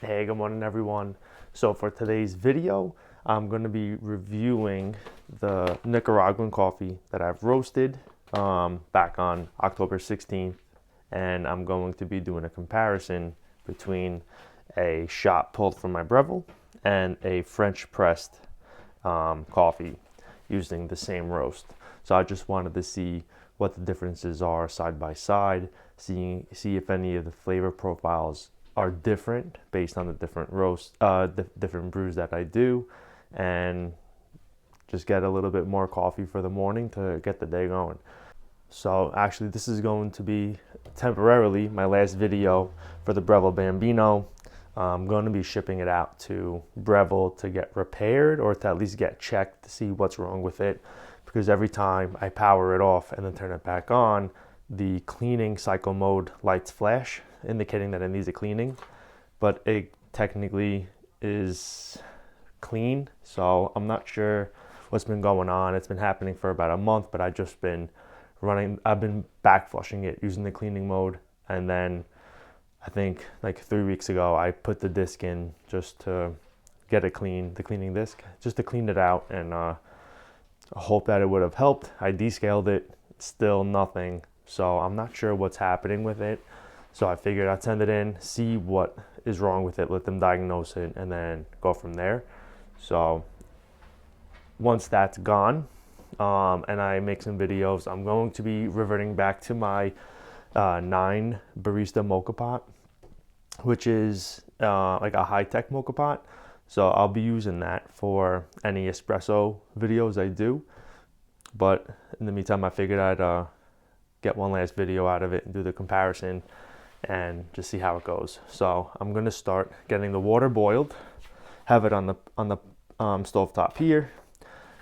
Hey, good morning everyone. So for today's video, I'm going to be reviewing the Nicaraguan coffee that I've roasted back on October 16th, and I'm going to be doing a comparison between a shot pulled from my Breville and a French pressed coffee using the same roast. So I just wanted to see what the differences are side by side, see if any of the flavor profiles are different based on the different different brews that I do, and just get a little bit more coffee for the morning to get the day going. So actually this is going to be temporarily my last video for the Breville Bambino. I'm going to be shipping it out to Breville to get repaired, or to at least get checked to see what's wrong with it, because every time I power it off and then turn it back on, the cleaning cycle mode lights flash, indicating that it needs a cleaning, but it technically is clean. So I'm not sure what's been going on. It's been happening for about a month, but I've been back flushing it using the cleaning mode, and then I think like 3 weeks ago I put the disc in just to get it clean, the cleaning disc, just to clean it out, and I hope that it would have helped. I descaled it, still nothing. So I'm not sure what's happening with it. So I figured I'd send it in, see what is wrong with it, let them diagnose it, and then go from there. So once that's gone, and I make some videos, I'm going to be reverting back to my 9 barista mocha pot, which is like a high-tech mocha pot. So I'll be using that for any espresso videos I do. But in the meantime, I figured I'd get one last video out of it and do the comparison and just see how it goes. So I'm gonna start getting the water boiled, have it on the stove top here.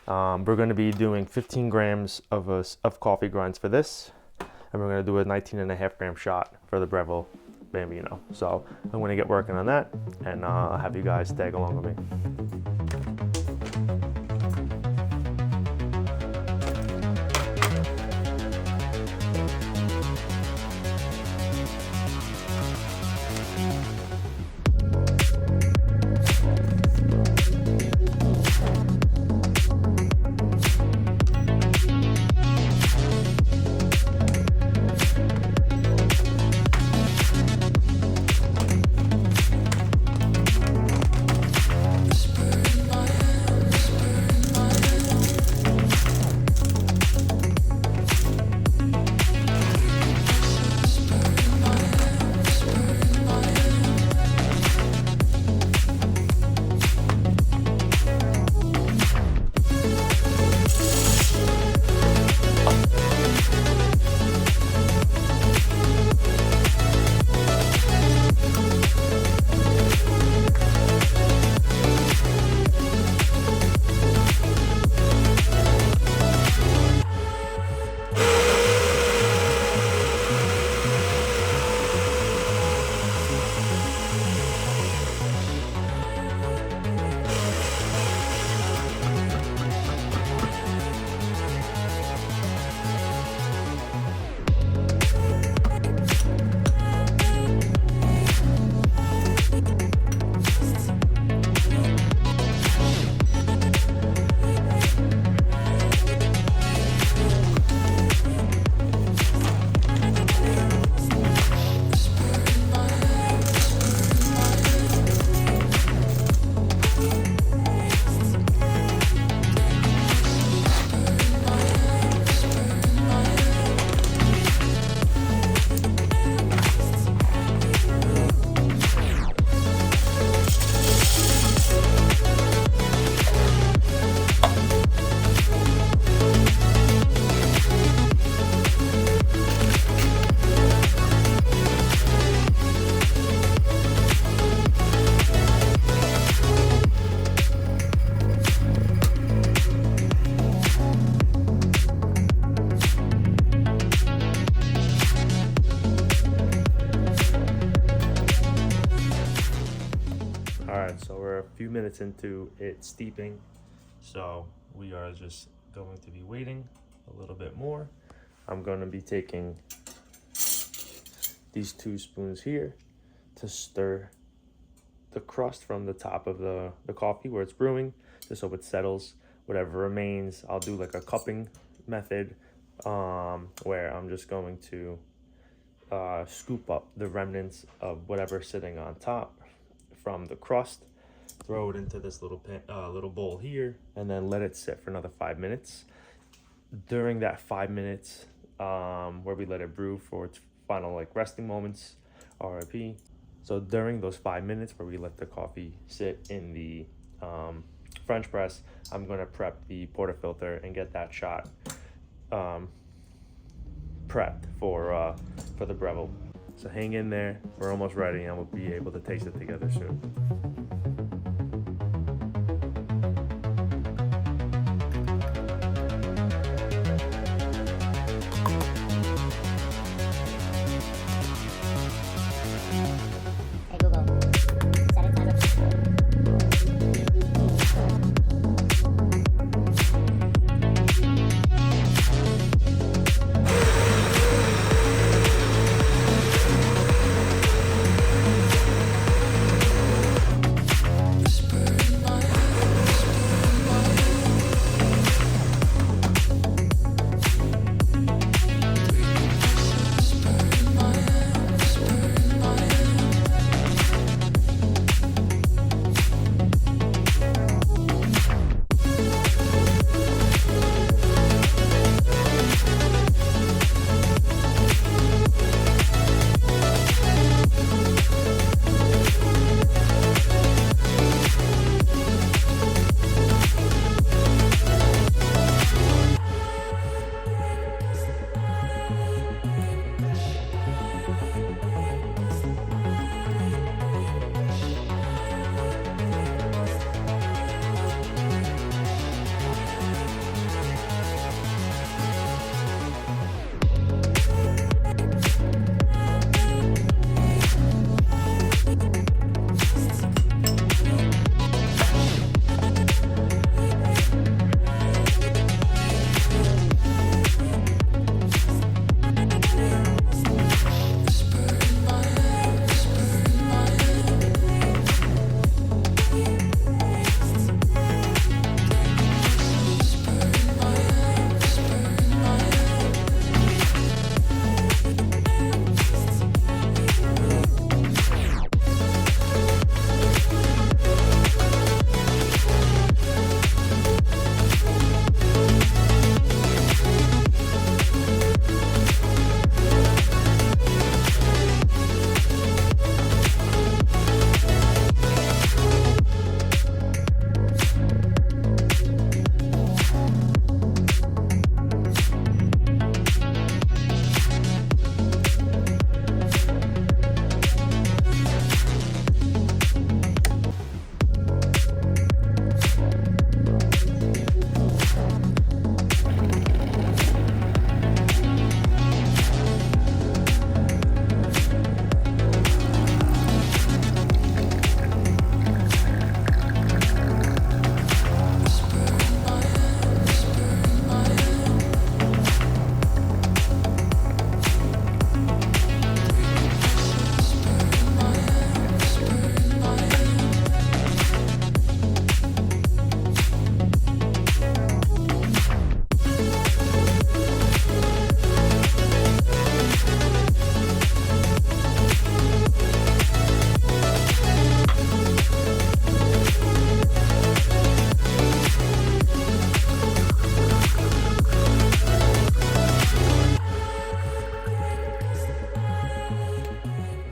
We're gonna be doing 15 grams of coffee grinds for this, and we're gonna do a 19.5 gram shot for the Breville Bambino. So I'm gonna get working on that, and I'll have you guys tag along with me. So we're a few minutes into it steeping, so we are just going to be waiting a little bit more. I'm going to be taking these 2 spoons here to stir the crust from the top of the coffee where it's brewing, just so it settles. Whatever remains, I'll do like a cupping method, where I'm just going to scoop up the remnants of whatever's sitting on top from the crust, throw it into this little bowl here, and then let it sit for another 5 minutes. During that 5 minutes, where we let it brew for its final like resting moments, RIP. So during those 5 minutes where we let the coffee sit in the French press, I'm gonna prep the portafilter and get that shot prepped for the Breville. So hang in there, we're almost ready, and we'll be able to taste it together soon.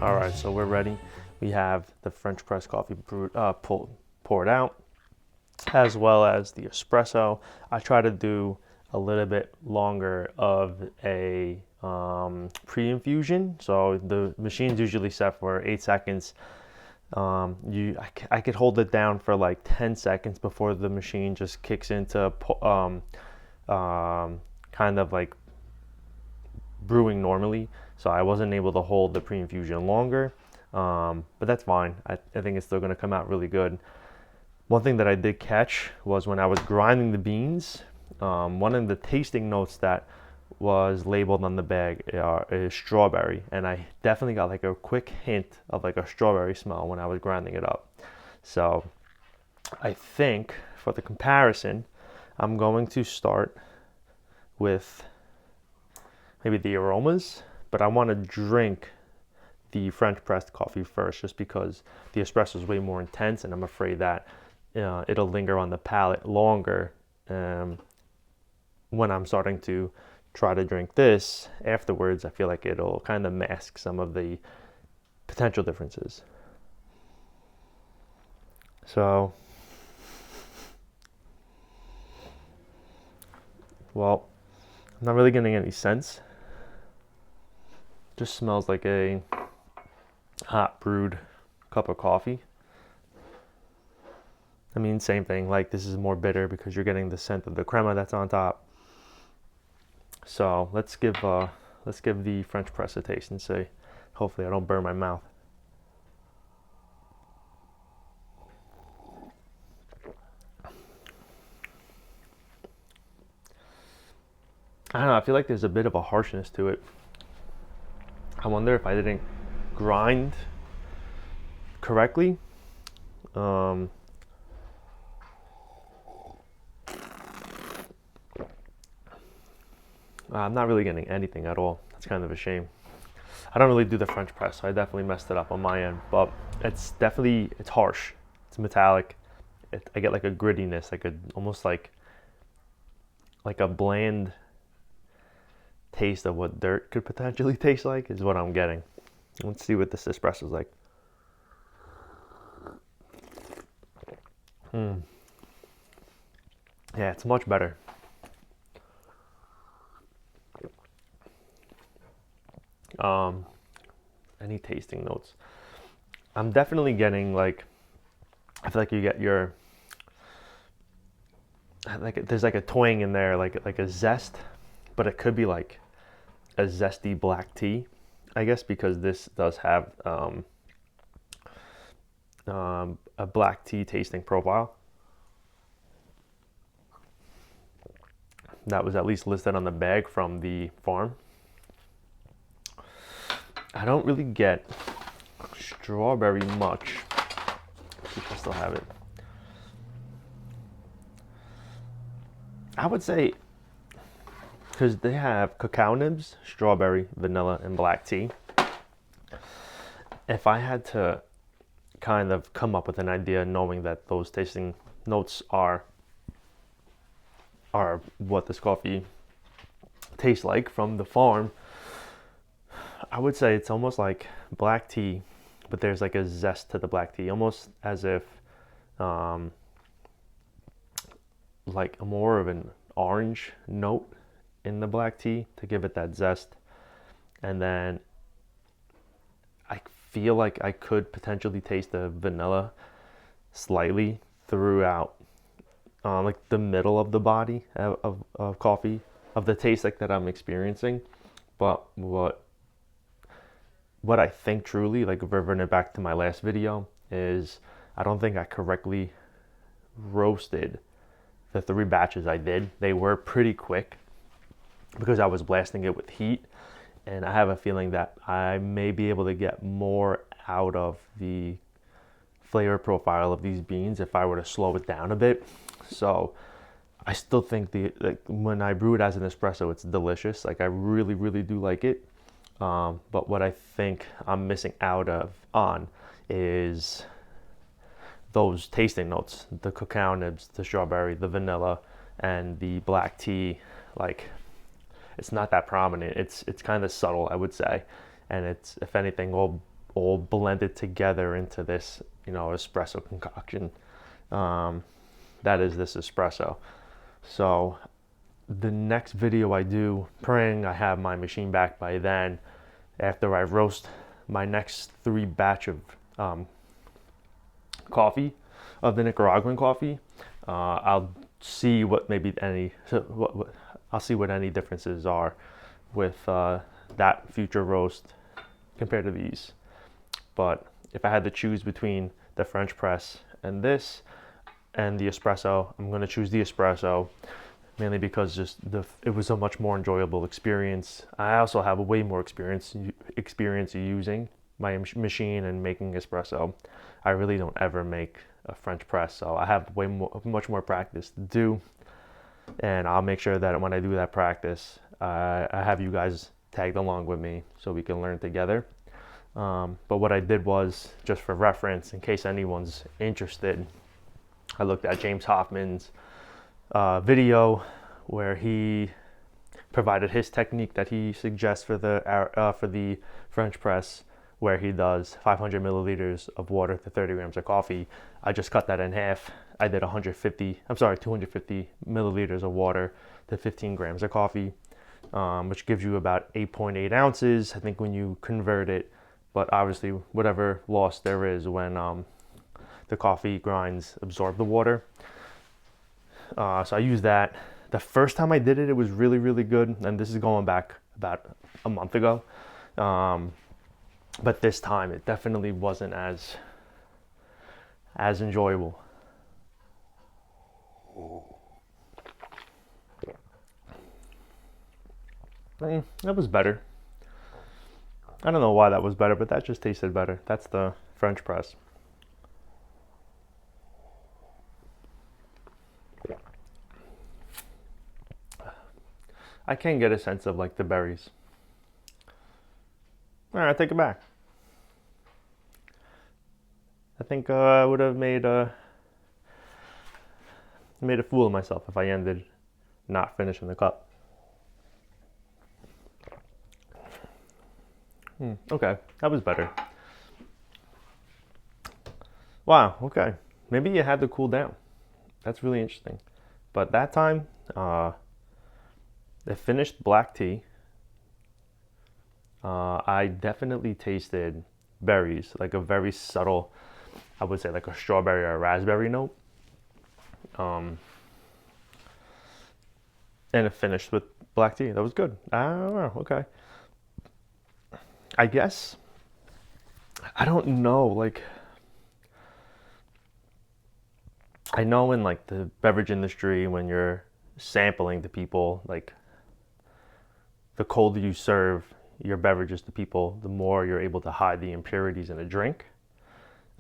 All right, so we're ready. We have the French press coffee poured out, as well as the espresso. I try to do a little bit longer of a pre-infusion. So the machine's usually set for 8 seconds. I could hold it down for like 10 seconds before the machine just kicks into kind of like brewing normally. So I wasn't able to hold the pre-infusion longer, but that's fine. I think it's still going to come out really good. One thing that I did catch was when I was grinding the beans, one of the tasting notes that was labeled on the bag is strawberry, and I definitely got like a quick hint of like a strawberry smell when I was grinding it up. So I think for the comparison, I'm going to start with maybe the aromas, but I want to drink the French pressed coffee first, just because the espresso is way more intense, and I'm afraid that it'll linger on the palate longer when I'm starting to try to drink this afterwards. I feel like it'll kind of mask some of the potential differences. So, well, I'm not really getting any scents. Just smells like a hot brewed cup of coffee. I mean, same thing, like this is more bitter because you're getting the scent of the crema that's on top. So let's give the French press a taste and see. Hopefully I don't burn my mouth. I don't know, I feel like there's a bit of a harshness to it. I wonder if I didn't grind correctly. I'm not really getting anything at all. That's kind of a shame. I don't really do the French press, so I definitely messed it up on my end. But it's harsh. It's metallic. I get like a grittiness, like almost like a bland taste of what dirt could potentially taste like is what I'm getting. Let's see what this espresso is like. Yeah, it's much better. Any tasting notes? I'm definitely getting like, I feel like you get your, like there's like a twang in there, like a zest, but it could be like a zesty black tea, I guess, because this does have a black tea tasting profile. That was at least listed on the bag from the farm. I don't really get strawberry much. If I still have it. I would say, because they have cacao nibs, strawberry, vanilla, and black tea. If I had to kind of come up with an idea, knowing that those tasting notes are what this coffee tastes like from the farm, I would say it's almost like black tea, but there's like a zest to the black tea, almost as if like more of an orange note in the black tea to give it that zest. And then I feel like I could potentially taste the vanilla slightly throughout like the middle of the body of coffee, of the taste like that I'm experiencing. But what I think truly, like reverting it back to my last video, is I don't think I correctly roasted the 3 batches I did. They were pretty quick because I was blasting it with heat, and I have a feeling that I may be able to get more out of the flavor profile of these beans if I were to slow it down a bit. So I still think when I brew it as an espresso, it's delicious. Like I really, really do like it. But what I think I'm missing out on is those tasting notes, the cacao nibs, the strawberry, the vanilla, and the black tea. Like it's not that prominent. It's kind of subtle, I would say, and it's, if anything, all blended together into this, espresso concoction. That is this espresso. So the next video I do, praying I have my machine back by then, after I roast my next 3 batch of coffee, of the Nicaraguan coffee, I'll see what I'll see what any differences are with that future roast compared to these. But if I had to choose between the French press and this and the espresso, I'm going to choose the espresso. mainly because just it was a much more enjoyable experience. I also have a way more experience using my machine and making espresso. I really don't ever make a French press, so I have much more practice to do, and I'll make sure that when I do that practice, I have you guys tagged along with me so we can learn together. But what I did was, just for reference, in case anyone's interested, I looked at James Hoffman's video where he provided his technique that he suggests for the French press, where he does 500 milliliters of water to 30 grams of coffee. I just cut that in half. I did 250 milliliters of water to 15 grams of coffee, which gives you about 8.8 ounces, I think, when you convert it. But obviously, whatever loss there is when the coffee grinds absorb the water. So I used that. The first time I did it, it was really, really good. And this is going back about a month ago. But this time, it definitely wasn't as enjoyable. That was better. I don't know why that was better, but that just tasted better. That's the French press. I can get a sense of like the berries. All right, I take it back. I think I would have made a fool of myself if I ended not finishing the cup. Okay, that was better. Wow, okay. Maybe you had to cool down. That's really interesting. But that time, the finished black tea, I definitely tasted berries, like a very subtle, I would say like a strawberry or a raspberry note. And it finished with black tea. That was good. I don't know, okay. I guess, I don't know, like, I know in like the beverage industry, when you're sampling to people, like the colder you serve your beverages to people, the more you're able to hide the impurities in a drink.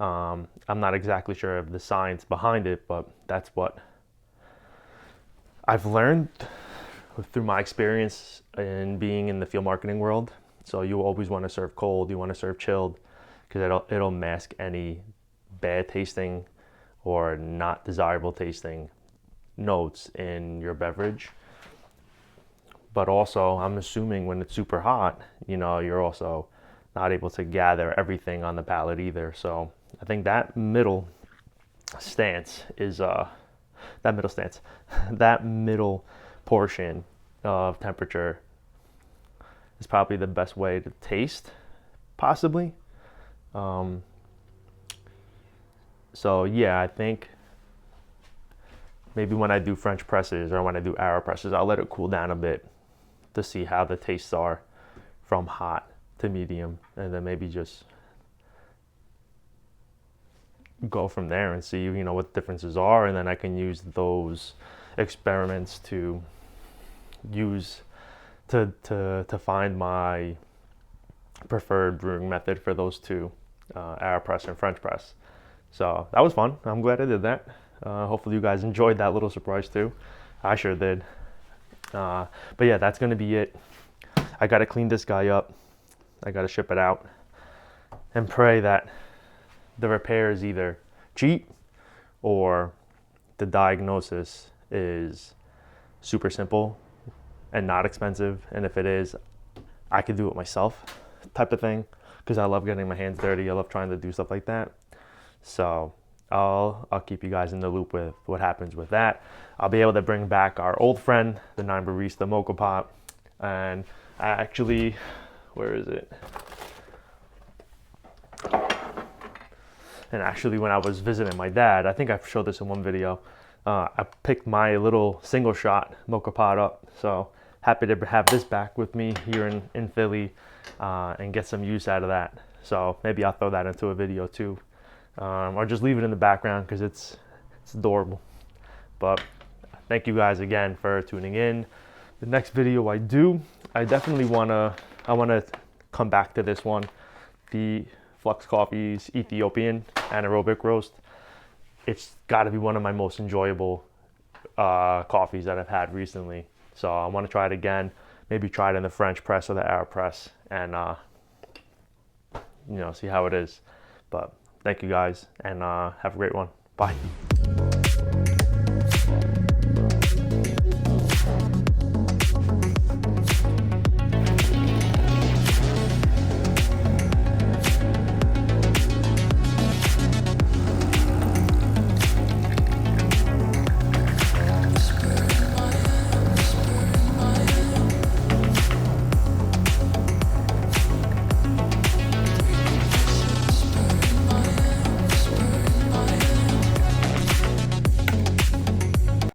I'm not exactly sure of the science behind it, but that's what I've learned through my experience in being in the field marketing world. So you always want to serve cold, you want to serve chilled, because it'll mask any bad tasting or not desirable tasting notes in your beverage. But also, I'm assuming when it's super hot, you're also not able to gather everything on the palate either. So I think that middle stance is that middle portion of temperature is probably the best way to taste, possibly. So yeah, I think maybe when I do French presses or when I do AeroPresses, I'll let it cool down a bit to see how the tastes are from hot to medium, and then maybe just go from there and see what the differences are, and then I can use those experiments to use to find my preferred brewing method for those two, AeroPress and French press. So that was fun. I'm glad I did that. Hopefully you guys enjoyed that little surprise too. I sure did. But yeah, that's gonna be it. I gotta clean this guy up. I gotta ship it out and pray that the repair is either cheap or the diagnosis is super simple and not expensive. And if it is, I could do it myself type of thing, because I love getting my hands dirty. I love trying to do stuff like that. So I'll keep you guys in the loop with what happens with that. I'll be able to bring back our old friend, the 9 Barista Mocha Pot. And I actually, where is it? And actually, when I was visiting my dad, I think I showed this in one video, I picked my little single shot Mocha Pot up. So happy to have this back with me here in Philly, and get some use out of that. So maybe I'll throw that into a video too. Or just leave it in the background because it's adorable. But thank you guys again for tuning in. The next video I do, I want to come back to this one, the Flux Coffee's Ethiopian anaerobic roast. It's got to be one of my most enjoyable coffees that I've had recently. So I want to try it again, maybe try it in the French press or the AeroPress, and see how it is. But thank you guys, and have a great one. Bye.